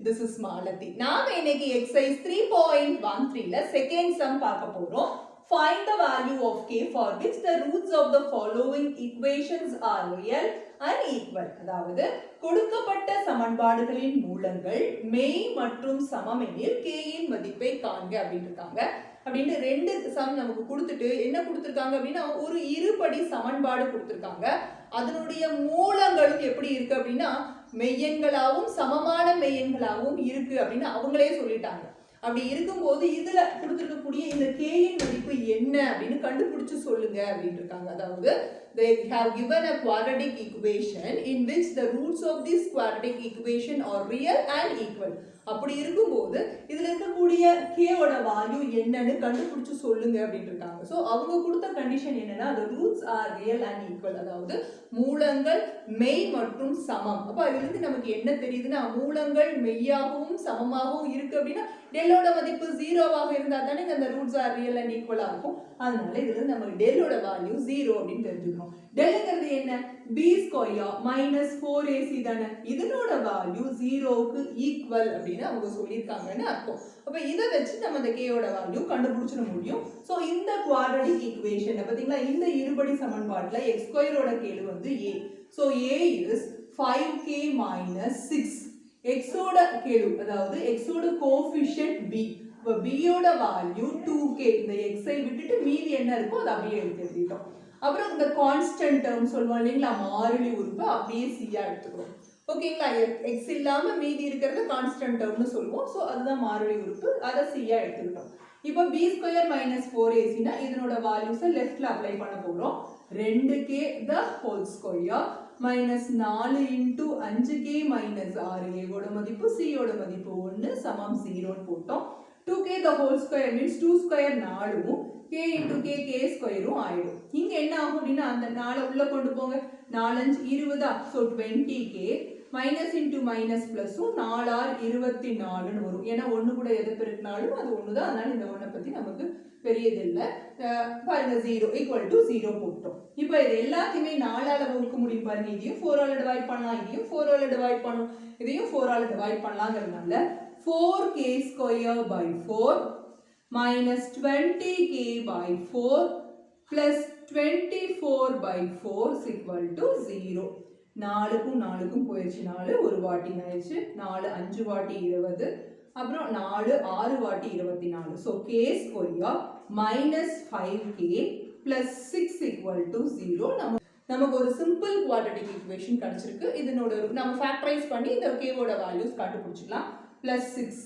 this is Malathi. நாம் இன்னைக்கு exercise 3.13ல second sum பார்க்க போறோம். Find the value of k for which the roots of the following equations are real and equal. அதாவது கொடுக்கப்பட்ட சமன்பாடுகளின் மூலங்கள் மெய் மற்றும் சமம் எனில் k இன் மதிப்பை காண்க அப்படின்னு இருக்காங்க. அப்படின்னு ரெண்டு சம் நமக்கு கொடுத்துட்டு என்ன கொடுத்துருக்காங்க அப்படின்னா ஒரு இருபடி சமன்பாடு கொடுத்துருக்காங்க. அதனுடைய மூலங்களும் எப்படி இருக்கு அப்படின்னா மெய்யெண்களாகவும் சமமான மெய்யெண்களாகவும் இருக்கு அப்படின்னு அவங்களே சொல்லிட்டாங்க. அப்படி இருக்கும்போது இதுல கொடுத்துருக்கக்கூடிய இந்த கேயின் மதிப்பு என்ன அப்படின்னு கண்டுபிடிச்சு சொல்லுங்க அப்படின்னு இருக்காங்க. அதாவது they have given a quadratic equation in which the roots of this quadratic equation are real and equal. அப்படி இருக்கும்போது இதுல இருக்கக்கூடிய k ஓட வேல்யூ என்னன்னு கண்டுபிடிச்சு சொல்லுங்க அப்படின்னு இருக்காங்க. சோ அவங்க கொடுத்த கண்டிஷன் என்னன்னா the roots are real and equal. அதாவது மூலங்கள் மெய் மற்றும் சமம். அப்ப அதுல இருந்து நமக்கு என்ன தெரியுதுன்னா மூலங்கள் மெய்யாகவும் சமமாகவும் இருக்கு அப்படின்னா டெல்லோட மதிப்பு 0வாக இருந்தா தானே அந்த ரூட்ஸ் ஆர் ரியல் அண்ட் ஈக்குவலா இருக்கும். அதனால இதுல இருந்து நமக்கு டெல்லோட வேல்யூ 0 அப்படின்னு தெரிஞ்சுக்கணும். டெல்ங்கிறது என்ன? b ஸ்கொயர் மைனஸ் 4ac தானே. இதனோட வேல்யூ 0க்கு ஈக்குவல் அப்படின்னு அவங்க சொல்லியிருக்காங்கன்னு அர்த்தம். அப்ப இதை வச்சு நம்ம அந்த k ஓட வேல்யூ கண்டுபிடிச்சிட முடியும். சோ இந்த குவாட்ரடிக் ஈக்குவேஷன் பாத்தீங்களா இந்த இருபடி சமன்பாட்டுல x ஸ்கொயரோட கேளு வந்து a. So a is 5k minus 6. x ஓட கேளு அதாவது x ஓட கோஎஃபிஷியன்ட் b. இப்ப b ஓட வேல்யூ 2k. இந்த x ஐ விட்டுட்டு மீதி என்ன இருக்கோ அதை அப்படியே எழுதிட்டோம். அப்புறம் இந்த கான்ஸ்டன்ட் டேர்ம் சொல்லுவோம் இல்லைங்களா மாறிலி உறுப்பு அப்படியே c ஆ எடுத்துக்கிறோம். ஓகேங்களா x இல்லாம மீதி இருக்கிறது கான்ஸ்டன்ட் டேர்ம்னு சொல்லுவோம். சோ அதுதான் மாறிலி உறுப்பு அதை c ஆ எடுத்துக்கிட்டோம். இப்போ b ஸ்கொயர் மைனஸ் 4ac னா இதனோட வேல்யூஸை லெஃப்ட்ல அப்ளை பண்ண போறோம். 2k the whole square minus 4 into 5k minus 6a ஓட மதிப்பு c ஓட மதிப்பு 1 சமம் 0 போட்டோம். 2k the whole square means 2 square 4 k into k k square ஆயிடும். இங்க என்ன ஆகும் அப்படின்னா அந்த 4 உள்ள கொண்டு போங்க 4 5 20 so 20k minus into minus பிளஸும் 4 ஆர் 24ன்னு வரும். ஏன்னா ஒன்று கூட எதை பெருக்கினாலும் அது ஒன்று தான். அதனால இந்த ஒன்றை பற்றி நமக்கு பெரியது இல்லை. பாருங்க 0 ஈக்குவல் டு 0 போட்டோம். இப்போ இது எல்லாத்தையுமே 4ஆல் வகுக்க முடியும் பாருங்க. இதையும் 4ஆல் டிவைட் பண்ணலாம், இதையும் 4ஆல் டிவைட் பண்ணலாம், இதையும் 4ஆல் டிவைட் பண்ணலாங்கிறதுனால 4k square by 4 minus 20k by 4 plus 24 by 4 equal to 0. 4க்கும் 4க்கும் போயிடுச்சு 4 ஒரு வாட்டி ஆயிடுச்சு 4 5 வாட்டி 20 அப்புறம் 4 6 வாட்டி 24. So k square minus 5k plus 6 equal to 0. நமக்கு ஒரு சிம்பிள் குவாட்ரடிக் ஈக்குவேஷன் கிடைச்சிருக்கு. இதனோட நம்ம ஃபேக்டரைஸ் பண்ணி இந்த k ஓட வேல்யூஸ் கண்டுபிடிச்சிக்கலாம். பிளஸ் 6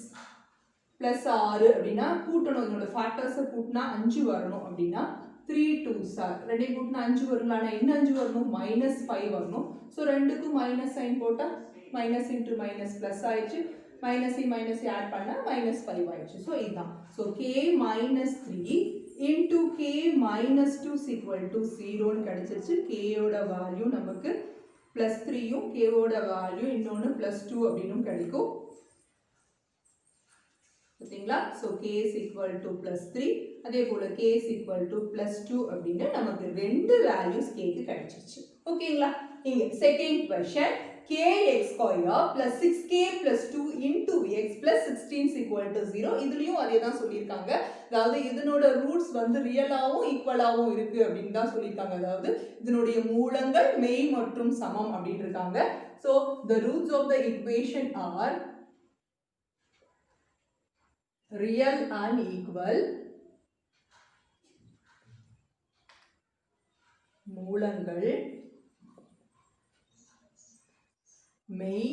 பிளஸ் 6 அப்படின்னா கூட்டணும். இதனோட ஃபேக்டர்ஸை கூட்டினா 5 வரணும் அப்படின்னா 3 2s are ரெண்டையும் கூட்டினா 5 வருங்களா? என்ன 5 வரணும்? மைனஸ் 5 வரணும். ஸோ ரெண்டுக்கும் மைனஸ் சைன் போட்டால் மைனஸ் இன்ட்டு மைனஸ் ப்ளஸ் ஆயிடுச்சு. மைனஸ் ஆட் பண்ணால் மைனஸ் 5 ஆயிடுச்சு. ஸோ இதுதான். So K minus 3 into K minus 2 equal to 0ன்னு கிடைச்சிருச்சு. கேயோட வேல்யூ நமக்கு ப்ளஸ் 3யும் கேவோட வேல்யூ இன்னொன்று ப்ளஸ் 2 அப்படின்னும் கிடைக்கும். பார்த்தீங்களா? So K is equal to plus 3 அதே போல் K is equal to plus 2 அப்படின்னு நமக்கு ரெண்டு வேல்யூஸ் கேக்கு கிடைச்சிருச்சு. ஓகேங்களா? இங்கே second question kx square plus 6k plus 2 into X plus 16 equal to 0. இதுலயும் அதே தான் சொல்லியிருக்காங்க. அதாவது இதனோட ரூட்ஸ் வந்து ரியலாகவும் ஈக்குவலாகவும் இருக்கு அப்படின்னு தான் சொல்லியிருக்காங்க. அதாவது இதனுடைய மூலங்கள் மெய் மற்றும் சமம் அப்படின்னு இருக்காங்க. So the roots of the equation are real and equal. மூலங்கள் மெய்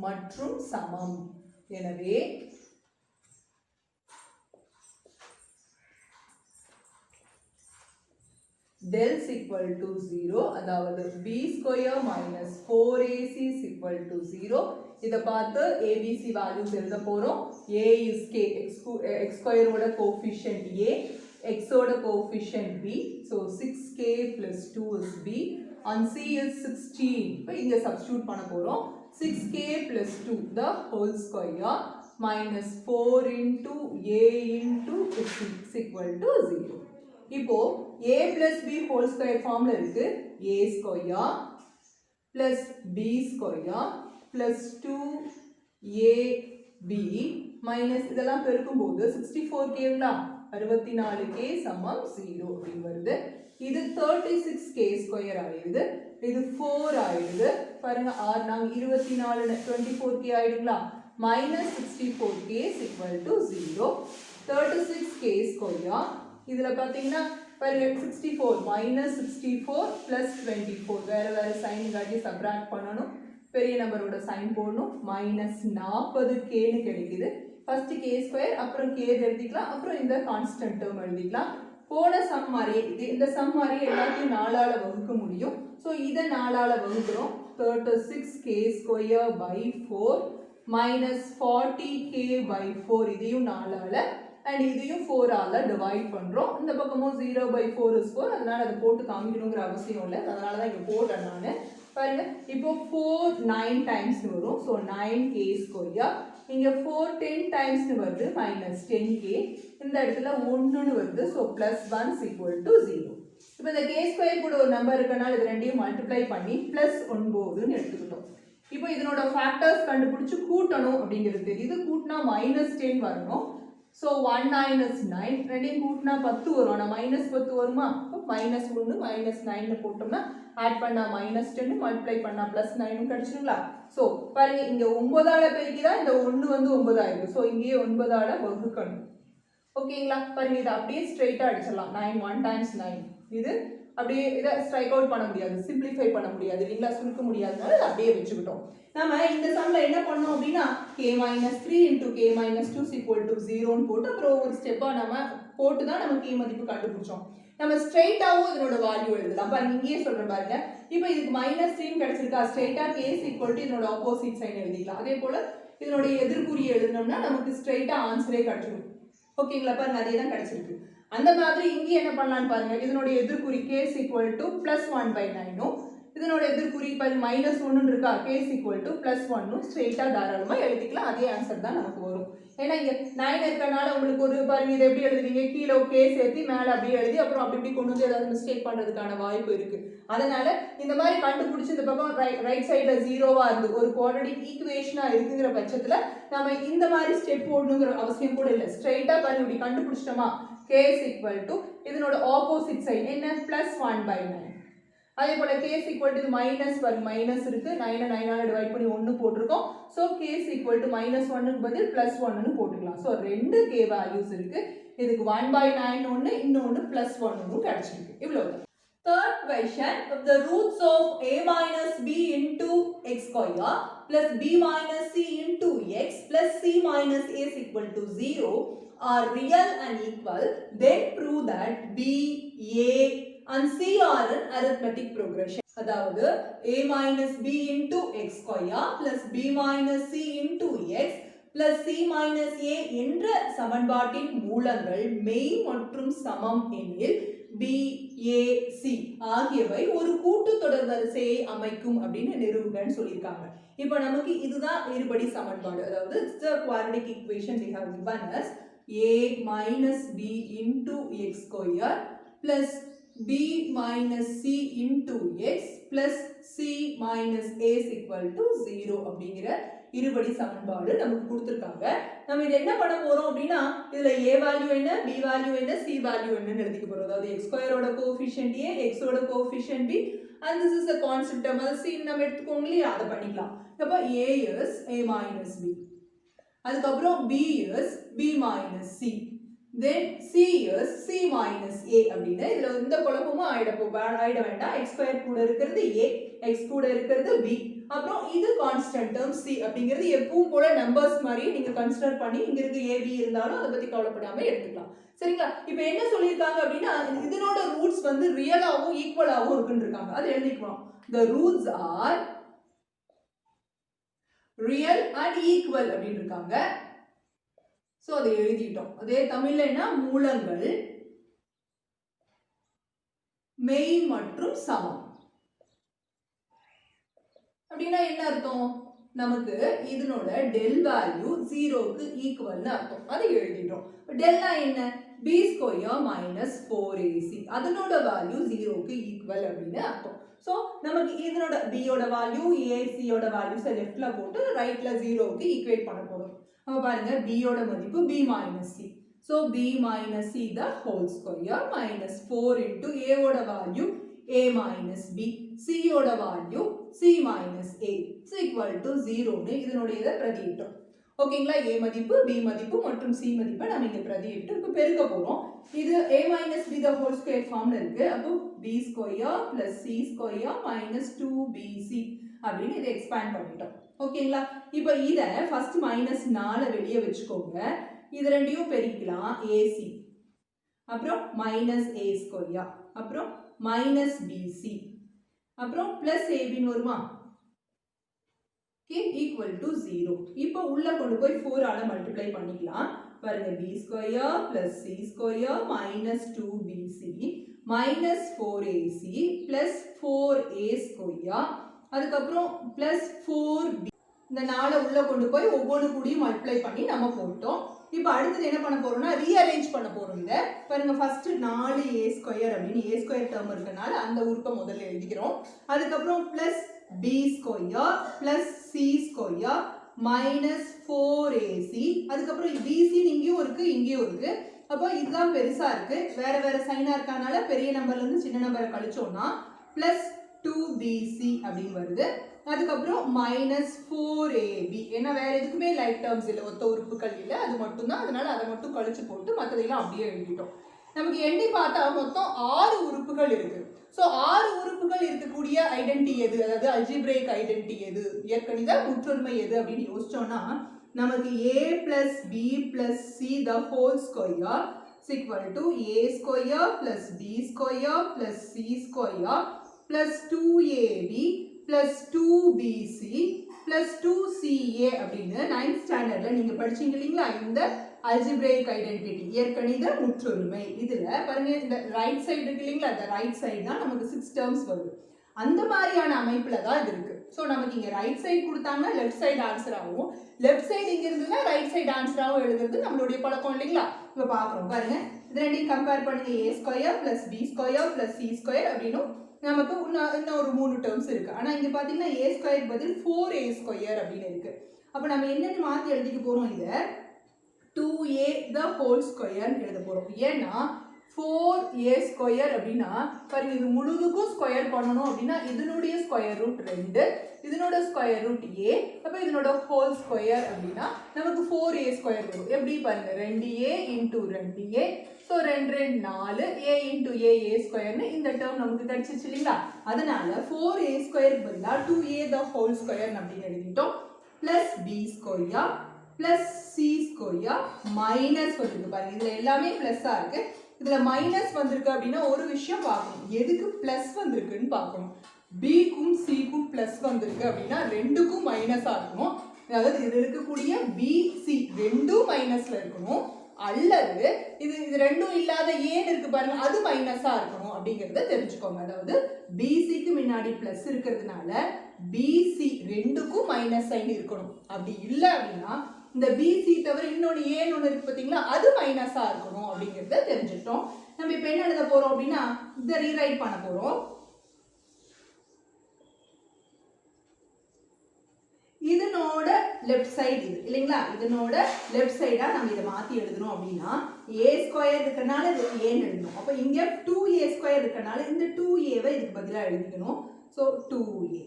மற்றும் சமம். எனவே del equal to 0 அதாவது b square minus 4ac equal to 0. இதை பார்த்து abc வேல்யூஸ் எழுத போறோம். a is k x ஸ்கொயரோட கோஎஃபிஷியன்ட் a x ஓட coefficient b. so 6k plus 2 is b and c is 16. இப்போ இங்க சப்ஸ்டிட்யூட் பண்ண போறோம். 6k plus 2 the whole square minus 4 into a into 6 equal to 0. இப்போ a plus b whole square ஃபார்ம்ல இருக்கு. a square plus b square plus 2 AB minus இதெல்லாம் பெருக்கும்போது 64Kங்களா 64K சமம் 0 அப்படின்னு வருது. இது 36K ஸ்கொயர் ஆயிடுது. இது 4 ஆயிடுது. பாருங்க நாங்க 24 24K ஆயிடுங்களா minus 64K is equal to 0. 36K square இதுல பாத்தீங்கன்னா பாருங்க 64 minus 64 plus 24 வேற சைன் காட்டி சப்ராக்ட் பண்ணணும். பெரிய நம்பரோட சைன் போடணும். மைனஸ் 40K ன்னு கிடைக்குது. ஃபர்ஸ்ட் K ஸ்கொயர் அப்புறம் K எழுதிக்கலாம். அப்புறம் இந்த கான்ஸ்டன்ட் டேர்ம் எழுதிக்கலாம். போன சம் மாதிரி இந்த சம் மாதிரி எல்லாத்தையும் 4 ஆல வகுக்க முடியும். ஸோ இதை 4 ஆல வகுக்கிறோம். 36K square by 4 minus 40K by 4 இதையும் 4 ஆல அண்ட் இதையும் 4 ஆல டிவைட் பண்றோம். இந்த பக்கமும் 0 by 4 is 4. அதனால அதை போட்டு காமிக்கணுங்கிற அவசியம் இல்லை. அதனால தான் இங்க போட்டேன் நான். பாருங்க இப்போ 4 9 டைம்ஸ் வரும். ஸோ 9K ஸ்கொயர் இங்க 4 10 டைம்ஸ் வருது மைனஸ் 10K இந்த இடத்துல 1 வருது. So plus 1 is equal to 0. இப்போ இந்த K ஸ்கொயர் கூட ஒரு நம்பர் இருக்கனால இது ரெண்டையும் மல்டிப்ளை பண்ணி பிளஸ் 9ன்னு எடுத்துக்கிட்டோம். இப்போ இதனோட ஃபேக்டர்ஸ் கண்டுபிடிச்சு கூட்டணும் அப்படிங்கிறது தெரியுது. கூட்டினா மைனஸ் 10 வரணும். ஸோ 1 minus 9 ரெண்டையும் கூட்டினா 10 வரும். ஆனால் மைனஸ் 10 வருமா? மைனஸ் 1 மைனஸ் 9 போட்டோம்னா ஆட் பண்ணா மைனஸ் 10 மல்டிப்ளை பண்ணா பிளஸ் 9 கிடைச்சிருங்களா? ஸோ பாருங்க இங்க 9ஆல பெருக்கிதான் இந்த 1 வந்து 9 ஆயிருக்கு. ஸோ இங்கேயே 9ஆல வகுக்கணும். ஓகேங்களா? பாருங்க இதை அப்படியே ஸ்ட்ரைட்டா அடிச்சிடலாம். 9 1 times 9 இது அப்படியே இதை ஸ்ட்ரைக் அவுட் பண்ண முடியாது, சிம்பிளிஃபை பண்ண முடியாது இல்லைங்களா? சுருக்க முடியாதனால அப்படியே வச்சுக்கிட்டோம். நம்ம இந்த சம்ல என்ன பண்ணோம் அப்படின்னா K minus 3 into K minus 2 is equal to 0ன்னு போட்டு அப்புறம் ஒரு ஸ்டெப்பா நம்ம போட்டு தான் நம்ம K மதிப்பு கண்டுபிடிச்சோம். நம்ம ஸ்ட்ரைட்டாவும் இதனோட வேல்யூ எழுதலாம். பாருங்க இங்கேயே சொல்றேன் பாருங்க. இப்போ இதுக்கு மைனஸ் 3 கிடைச்சிருக்கா, ஸ்ட்ரைட்டா K is equal to இதனோட ஆப்போசிட் சைன் எழுதிக்கலாம். அதே போல இதனோட எதிர்குறி எழுதினோம்னா நமக்கு ஸ்ட்ரைட்டா ஆன்சரே கிடைச்சிடும். ஓகேங்களா? பாருங்க அதே தான் கிடைச்சிருக்கு. அந்த மாதிரி இங்கே என்ன பண்ணலாம்னு பாருங்க. இதனோட எதிர்குறி K is equal to plus 1 by 9 இதனோட எதிர்குறி பாருங்க மைனஸ் 1 இருக்கா, K is equal to plus 1 ஸ்ட்ரெயிட்டா தாராளமா எழுதிக்கலாம். அதே ஆன்சர் தான் நமக்கு வரும். ஏன்னா இங்க 9 இருக்கனால உங்களுக்கு ஒரு பாருங்க இதை எப்படி எழுதுவீங்க, கீழே K சேர்த்து மேலே அப்படியே எழுதி அப்புறம் அப்படி கொண்டு வந்து ஏதாவது மிஸ்டேக் பண்றதுக்கான வாய்ப்பு இருக்கு. அதனால இந்த மாதிரி கண்டுபிடிச்சு இந்த பக்கம் ரைட் சைடுல 0வா இருந்து ஒரு குவாட்ரடிக் ஈக்குவேஷனா இருக்குங்கிற பட்சத்துல நம்ம இந்த மாதிரி ஸ்டெப் போடணுங்கிற அவசியம் கூட இல்லை. ஸ்ட்ரெயிட்டா பாருங்க இப்படி கண்டுபிடிச்சிட்டோமா K is equal to இதனோட ஆப்போசிட் சைன் என்ன plus 1 by 9. அதே போல K is equal to இது மைனஸ் பாருங்க மைனஸ் இருக்கு, 9 9ஆல டிவைட் பண்ணி 1 போட்டுருக்கோம். So K is equal to minus 1க்கு பதில் plus 1ன்னு போட்டுக்கலாம். ஸோ ரெண்டு K வேல்யூஸ் இருக்கு. இதுக்கு 1 by 9 ஒன்று, இன்னொன்று plus 1 கிடைச்சிருக்கு. இவ்வளவு. Third question, if the roots of a minus b into x square plus b minus c into x plus c minus a is equal to 0 are real and equal, then prove that b, a and c are an arithmetic progression. அதாவது a minus b into x square plus b minus c into x plus c minus a என்ற சமன்பாட்டின் மூலங்கள் மெய் மற்றும் சமம் எனில் b, a, c ஆகியவை ஒரு கூட்டுத்தொடர் வரிசையை அமைக்கும் அப்படின்னு நிரூபகன்னு சொல்லியிருக்காங்க. இப்போ நமக்கு இதுதான் இருபடி சமன்பாடு. அதாவது the quadratic equation they have given us a minus b into x square plus b minus c into x plus c minus a is equal to 0 அப்படிங்கிற இருபடி சமன்பாடு நமக்கு கொடுத்திருக்காங்க. நம்ம இது என்ன பண்ண போறோம் அப்படின்னா இதுல a வேல்யூ என்ன, b வேல்யூ என்ன, c வேல்யூ என்னன்னு எழுதிக்க போறோம். அதாவது x ஸ்கொயரோட கோஎஃபிஷியன்ட் a, x ஓட coefficient b and this is a constant term. அது c நம்ம எடுத்துக்கோங்க இல்லையா, அதை பண்ணிக்கலாம். அப்போ a is a minus b, அதுக்கப்புறம் b is b minus c, then c is c minus a அப்படின்னா இதுல இந்த குழப்பமும் ஆயிட வேண்டாம். x ஸ்கொயர் கூட இருக்கிறது a, x கூட இருக்கிறது b, அப்புறம் இது கான்ஸ்டன்ட் டேர்ம் c அப்படிங்கிறது எப்பவும் போல நம்பர்ஸ் மாதிரி நீங்க கன்சிடர் பண்ணி இங்க இருக்க a b இருந்தாலும் அதை பத்தி கவலைப்படாம எடுத்துக்கலாம். சரிங்களா? இப்போ என்ன சொல்லியிருக்காங்க அப்படின்னா இதனோட ரூட்ஸ் வந்து ரியலாவும் ஈக்குவலாவும் இருக்குன்னு இருக்காங்க. அது எழுதிக்கலாம். the roots are real and equal அப்படின்னு இருக்காங்க. சோ அதை எழுதிட்டோம். அதே தமிழ்ல என்ன, மூலங்கள் மெய் மற்றும் சமம் அப்படின்னா என்ன அர்த்தம், நமக்கு இதனோட டெல் வேல்யூ 0க்கு ஈக்குவல்னு அர்த்தம். அதை எழுதிட்டோம். டெல்னா என்ன, b ஸ்கொயர் மைனஸ் 4ac அதனோட வேல்யூ 0க்கு ஈக்குவல் அப்படின்னு அர்த்தம். ஸோ நமக்கு இதனோட b யோட வேல்யூ ac யோட வேல்யூஸை லெஃப்ட்ல போட்டு ரைட்ல 0க்கு ஈக்குவேட் பண்ண போறோம். அப்ப பாருங்க b யோட மதிப்பு b minus c. So b minus c the whole square minus 4 into a ஓட value a minus b, c யோட value c minus a is equal to 0ன்னு இதனுடைய இதை பிரதியிட்டோம். ஓகேங்களா, a மதிப்பு b மதிப்பு மற்றும் c மதிப்பை நம்ம இங்க பிரதியிட்டு இப்போ பெருக்க போறோம். இது a minus b the whole square ஃபார்ம்ல இருக்கு. அப்போ b square plus c square minus 2bc அப்படின்னு இதை எக்ஸ்பேண்ட் பண்ணிட்டோம். ஓகேங்களா, இப்போ இதை ஃபர்ஸ்ட் மைனஸ் 4 வெளியே வச்சுக்கோங்க. இது ரெண்டையும் பெருக்கலாம். ac அப்புறம் மைனஸ் a ஸ்கொயர் அப்புறம் மைனஸ் bc அப்புறம் பிளஸ் abன்னு வருமா, equal to 0. இப்போ உள்ள கொண்டு போய் 4 ஆல மல்டிப்ளை பண்ணிக்கலாம். பாருங்க b square plus c square minus 2bc minus 4ac plus 4a square அதுக்கப்புறம் பிளஸ் 4b. இந்த 4 உள்ள கொண்டு போய் ஒவ்வொரு கூடியும் மல்டிப்ளை பண்ணி நம்ம போட்டோம். இப்போ அடுத்து என்ன பண்ண போறோம்னா ரீஅரேஞ்ச் பண்ண போறோம். இத பாருங்க, ஃபர்ஸ்ட் 4a ஸ்கொயர் அப்படின்னு a ஸ்கொயர் டேர்ம் இருக்கனால அந்த உறுப்பை முதல்ல எழுதிக்கிறோம். அதுக்கப்புறம் plus b square plus c square minus 4ac அதுக்கப்புறம் bc இங்கேயும் இருக்கு இங்கேயும் இருக்கு. அப்போ இதுதான் பெருசா இருக்கு, வேற வேற சைனா இருக்கனால பெரிய நம்பர்ல இருந்து சின்ன நம்பரை கழிச்சோம்னா பிளஸ் 2bc அப்படின்னு வருது. அதுக்கப்புறம் மைனஸ் 4ab, ஏன்னா வேற எதுக்குமே லைக் டேர்ம்ஸ் இல்லை, ஒத்த உறுப்புகள் இல்லை, அது மட்டும் தான், அதனால அதை மட்டும் கழிச்சு போட்டு மற்றதெல்லாம் அப்படியே எழுதிட்டோம். நமக்கு எண்ணி பார்த்தா மொத்தம் 6 உறுப்புகள் இருக்கு. ஸோ 6 உறுப்புகள் இருக்கக்கூடிய ஐடென்டி எது, அதாவது அல்ஜிப்ரேக் ஐடென்டி எது, இயற்கணித முற்றொருமை எது அப்படின்னு யோசிச்சோம்னா நமக்கு a plus b plus c the whole square equal to a square plus b square plus c square plus 2ab plus 2bc plus 2ca அப்படின்னு 9th ஸ்டாண்டர்ட்ல நீங்க படிச்சீங்க இல்லைங்களா, இந்த அல்ஜிப்ரேக் ஐடென்டிட்டி இயற்கணித முற்றொருமை. இதுல பாருங்க, இந்த ரைட் சைடு இருக்கு இல்லைங்களா, இந்த ரைட் சைடு தான் நமக்கு 6 டேர்ம்ஸ் வருது. அந்த மாதிரியான அமைப்புல தான் இது இருக்கு. ஸோ நமக்கு இங்க ரைட் சைடு கொடுத்தாங்கன்னா லெஃப்ட் சைடு ஆன்சர் ஆகும், லெஃப்ட் சைடு இங்க இருந்ததுன்னா ரைட் சைடு ஆன்சராகவும் எழுதுறது நம்மளுடைய பழக்கம் இல்லைங்களா. இப்போ பார்க்குறோம் பாருங்க, இது ரெண்டையும் கம்பேர் பண்ணுங்க. a square plus b square plus c square அப்படின்னும் நமக்கு இன்னும் ஒரு 3 டேர்ம்ஸ் இருக்கு. ஆனா இங்க பாத்தீங்கன்னா a ஸ்கொயர் பதில் 4a ஸ்கொயர் அப்படின்னு இருக்கு. அப்ப நம்ம என்னன்னு மாத்தி எழுதிக்க போறோம், இதை 2a the whole square எழுத போறோம். ஏன்னா 4a ஸ்கொயர் அப்படின்னா பாருங்க, இது முழுதுக்கும் ஸ்கொயர் பண்ணணும் அப்படின்னா இதனுடைய ஸ்கொயர் ரூட் 2, இதனோட ஸ்கொயர் ரூட் a, அப்ப இதனோட ஹோல் ஸ்கொயர் அப்படின்னா நமக்கு 4a ஸ்கொயர் வரும். எப்படி பாருங்க, 2a into 2a, so 2 2 4, a into a ஸ்கொயர்னு இந்த டேர்ம் நமக்கு கிடைச்சிச்சு இல்லைங்களா. அதனால 4a ஸ்கொயர் பதிலாக 2a the whole ஸ்கொயர் அப்படின்னு எழுதிட்டோம். Plus b square plus c square minus வந்துருக்கு. பாருங்க, இதுல எல்லாமே பிளஸ்ஸா இருக்கு, இதுல மைனஸ் வந்திருக்கு அப்படின்னா ஒரு விஷயம் பார்க்கணும், எதுக்கு பிளஸ் வந்திருக்குன்னு பார்க்கணும். பிக்கும் சிக்கும் பிளஸ் வந்திருக்கு அப்படின்னா ரெண்டுக்கும் மைனஸா இருக்கணும், அதாவது இது இருக்கக்கூடிய பிசி ரெண்டும் மைனஸ்ல இருக்கணும், அல்லது இது ரெண்டும் இல்லாத ஏன் இருக்கு பாருங்க, அது மைனஸா இருக்கணும் அப்படிங்கறத தெரிஞ்சுக்கோங்க. அதாவது பிசிக்கு முன்னாடி பிளஸ் இருக்கிறதுனால பிசி ரெண்டுக்கும் மைனஸ் சைன் இருக்கணும். அப்படி இல்லை அப்படின்னா இந்த பிசி தவிர இன்னொன்று ஏன்னு ஒன்று இருக்கு பார்த்தீங்களா, அது மைனஸா இருக்கணும் அப்படிங்கிறத தெரிஞ்சுட்டோம். நம்ம இப்போ என்ன எழுத போறோம் அப்படின்னா இதை ரீரைட் பண்ண போறோம். இதனோட லெஃப்ட் சைடு இது இல்லைங்களா, இதனோட லெஃப்ட் சைடா நம்ம இதை மாத்தி எழுதணும் அப்படின்னா a ஸ்கொயர் இருக்கனால இது ஏன்னு எழுதணும். அப்போ இங்க 2a ஸ்கொயர் இருக்கனால இந்த 2a-வை இதுக்கு பதிலாக எழுதிக்கணும். So 2a.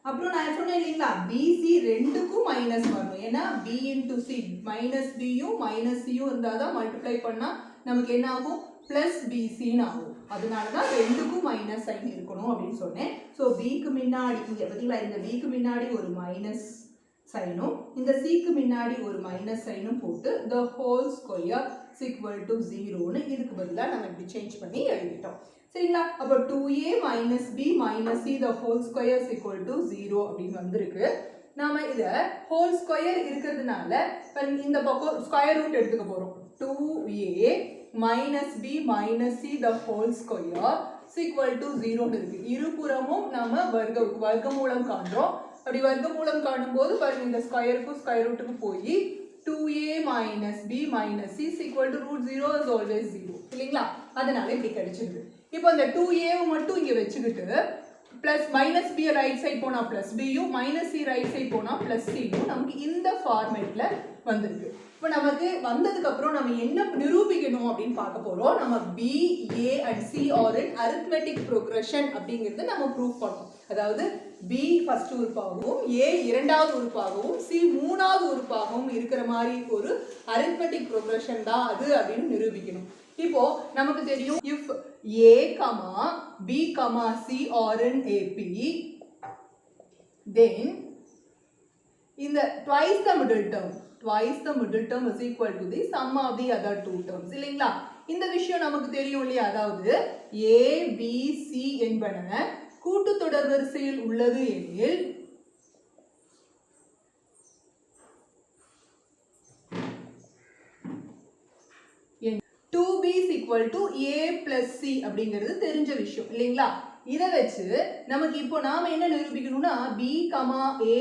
அப்புறம் நான் சொன்னேன் இல்லைங்களா, பிசி ரெண்டுக்கும் மைனஸ் வரணும், ஏன்னா b இன்டூ சி மைனஸ் பியும் மைனஸ் சியும் இருந்தால் தான் மல்டிப்ளை பண்ணா நமக்கு என்ன ஆகும், பிளஸ் பிசின்னு ஆகும். அதனால தான் ரெண்டுக்கும் மைனஸ் சைன் இருக்கணும் அப்படின்னு சொன்னேன். ஸோ பிக்கு முன்னாடி இங்கே பார்த்தீங்களா, இந்த பிக்கு முன்னாடி ஒரு மைனஸ் சைனும் இந்த சிக்கு முன்னாடி ஒரு மைனஸ் சைனும் போட்டு த ஹோல் ஸ்கொயர் equal to 0ன்னு இதுக்கு பதிலாக நம்ம இப்படி சேஞ்ச் பண்ணி எழுதிட்டோம். சரிங்களா, அப்போ 2a minus b minus c the whole square equal to 0 அப்படின்னு வந்திருக்கு. நாம இதை ஹோல் ஸ்கொயர் இருக்கிறதுனால இந்த பக்கம் ஸ்கொயர் ரூட் எடுத்துக்க போறோம். 2a minus b minus c the whole square equal to 0ன்னு இருக்கு. இருபுறமும் நாம வர்க்கமூலம் காண்றோம். அப்படி வர்க்கமூலம் காணும் போது பாருங்க, இந்த ஸ்கொயருக்கும் ஸ்கொயர் ரூட்டுக்கு போய் 2a minus b minus c is equal to root 0 is always 0 இல்லைங்களா அதனால இப்படி கிடைச்சிருக்கு இப்போ இந்த 2a மட்டும் இங்க வெச்சிக்கிட்டு plus minus b right side போனா பிளஸ் b யும் மைனஸ் c ரைட் சைடு போனா பிளஸ் c யும் நமக்கு இந்த ஃபார்மேட்ல வந்திருக்கு இப்போ நமக்கு வந்ததுக்கு அப்புறம் நம்ம என்ன நிரூபிக்கணும் அப்படினு பார்க்க போறோம் நம்ம b a and c are in arithmetic progression அப்படிங்கறது நம்ம ப்ரூஃப் பண்ணோம் அதாவது b ஃபர்ஸ்ட் உறுப்பாகவும் a இரண்டாவது உறுப்பாகவும் c மூணாவது உறுப்பாகவும் இருக்கிற மாதிரி ஒரு arithmetic progression தான் அது அப்படினு நிரூபிக்கணும் இப்போ நமக்கு தெரியும் if a, b, c are in AP then in the twice the middle term is equal to the sum of the other two terms இல்லைங்களா இந்த விஷயம் நமக்கு தெரியும் இல்லையா அதாவது a b c என்பன கூட்டுத்தொடர் வரிசையில் உள்ளது எனில் is equal to a plus c அப்படிங்கிறது தெரிஞ்ச விஷயம் இல்லைங்களா இதை வச்சு நமக்கு இப்போ நாம என்ன நிரூபிக்கணும்னா b, a,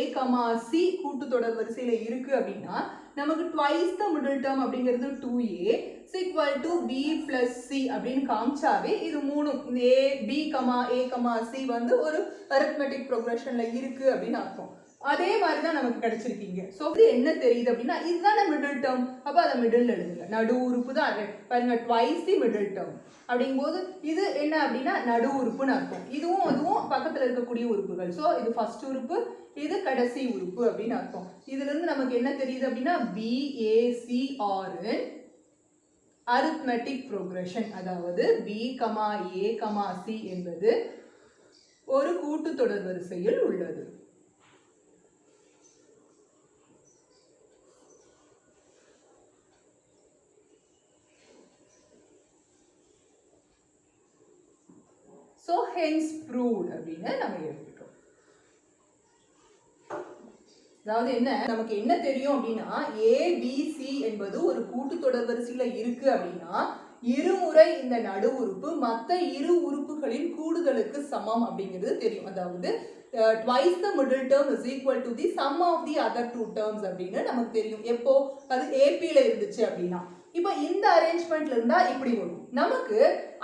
c கூட்டுத்தொடர் வரிசையில இருக்கு அப்படின்னா நமக்கு twice the middle term அப்படிங்கிறது 2a is equal to b plus c அப்படின்னு காமிச்சாவே இது மூணும் இந்த a, b, a, c வந்து ஒரு arithmetic progressionல இருக்கு அப்படின்னு அர்த்தம் அதே மாதிரி தான் நமக்கு கிடைச்சிருக்கீங்க சோ இது என்ன தெரியுது அப்படினா இதுதான் மிடில் டேர்ம் அப்ப அத மிடில்ல எழுதுங்க நடு உறுப்பு தான் பாருங்க twice the middle term அப்படிங்கும்போது இது என்ன அப்படினா நடு உறுப்புன்னு அர்த்தம் இதுவும் அதுவும் பக்கத்துல இருக்கக்கூடிய உறுப்புகள் சோ இது ஃபர்ஸ்ட் உறுப்பு இது கடைசி உறுப்பு அப்படினு அர்த்தம் இதில இருந்து நமக்கு என்ன தெரியுது அப்படினா b a c are in arithmetic progression அதாவது b, a, c என்பது ஒரு கூட்டுத்தொடர் வரிசையில் உள்ளது So hence proved அப்படினு நம்ம எழுதிட்டோம் அதாவது என்ன நமக்கு என்ன தெரியும் அப்படினா a b c என்பது ஒரு கூட்டுத்தொடர் வரிசையில இருக்கு அப்படினா இருமுறை இந்த நடு உறுப்பு மற்ற இரு உறுப்புகளின் கூடுதலுக்கு சமம் அப்படிங்கிறது தெரியும் அதாவது twice the middle term is equal to the sum of the other two terms அப்படினு நமக்கு தெரியும் எப்போ அது AP ல இருந்துச்சு அப்படினா இப்போ இந்த அரேஞ்ச்மென்ட்ல இருந்தா இப்படி வரும் நமக்கு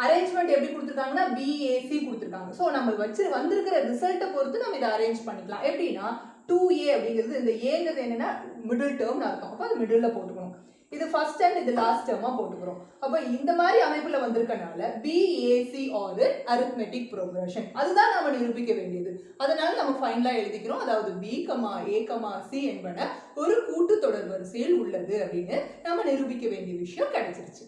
அரேஞ்ச்மென்ட் எப்படி கொடுத்திருக்காங்கன்னா BAC கொடுத்திருக்காங்க சோ நம்ம வச்சு வந்திருக்கிற ரிசல்ட்ட பொறுத்து நம்ம இத அரேஞ்ச் பண்ணிக்கலாம் எப்படினா 2A அப்படிங்கிறது இந்த Aங்கிறது என்னன்னா மிடில் டேர்ம்னு அர்த்தம் அப்ப அது மிடில்ல போட்டுக்கணும் இது ஃபர்ஸ்ட் அண்ட் இது லாஸ்ட் டேர்மா போட்டுக்கிறோம் அப்ப இந்த மாதிரி அமைப்புல வந்திருக்கனால BAC or arithmetic progression அதுதான் நாம நிரூபிக்க வேண்டியது அதனால நம்ம ஃபைனலா எழுதிக்கிறோம் அதாவது B, A, C என்பன ஒரு கூட்டுத்தொடர் வரிசையில் உள்ளது அப்படினு நாம நிரூபிக்க வேண்டிய விஷயம் கிடைச்சிருச்சு